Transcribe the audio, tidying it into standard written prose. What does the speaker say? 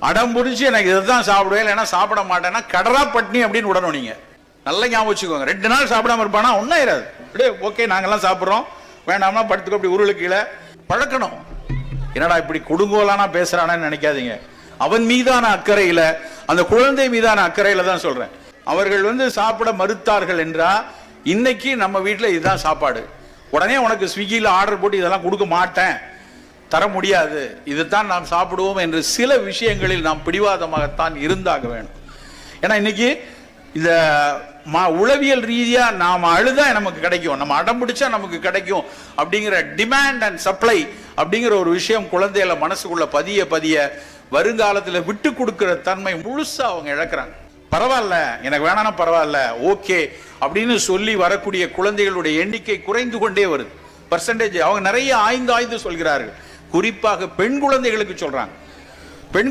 அடம் புரிச்சு எனக்கு இதுதான் சாப்பிடுவேன் இல்லைன்னா சாப்பிட மாட்டேன்னா கடரா பட்னி அப்படின்னு விடணும். நீங்க நல்லா ஞாபகம் வச்சுக்கோங்க. 2 நாள் சாப்பிடாம இருப்பானா ஒன்னும் ஆயிராது. ஓகே நாங்கெல்லாம் சாப்பிட்றோம், வேண்டாம்னா படுத்துக்க, அப்படி உருளு கீழே பழக்கணும். என்னடா இப்படி கொடுங்கோலானா பேசுறானு நினைக்காதீங்க. அவன் மீதான அக்கறையில, அந்த குழந்தை மீதான அக்கறையில தான் சொல்றேன். அவர்கள் சாப்பிட மறுத்தார்கள் என்றா, இன்னைக்கு நம்ம வீட்டில் இதுதான் சாப்பாடு, உடனே உனக்கு ஸ்விக்கியில் ஆர்டர் போட்டு இதெல்லாம் கொடுக்க மாட்டேன், தர முடியாது, இதுதான் நாம் சாப்பிடுவோம் என்று சில விஷயங்களில் நாம் பிடிவாதமாகத்தான் இருந்தாக வேண்டும். ஏன்னா இன்னைக்கு இந்த உளவியல் ரீதியா நாம அழுதா நமக்கு கிடைக்கும், நம்ம அடம் பிடிச்சா நமக்கு கிடைக்கும் அப்படிங்கிற டிமாண்ட் அண்ட் சப்ளை அப்படிங்கிற ஒரு விஷயம் குழந்தைகளை மனசுக்குள்ள பதிய பதிய வருங்காலத்தில் விட்டு கொடுக்கிற தன்மை முழுசா அவங்க இழக்கிறாங்க. பரவாயில்ல, எனக்கு வேணானா பரவாயில்ல, ஓகே அப்படின்னு சொல்லி வரக்கூடிய குழந்தைகளுடைய எண்ணிக்கை குறைந்து கொண்டே வருது. பர்சன்டேஜ் அவங்க நிறைய ஆய்ந்து சொல்கிறார்கள். குறிப்பாக பெண் குழந்தைகளுக்கு சொல்றாங்க. பெண்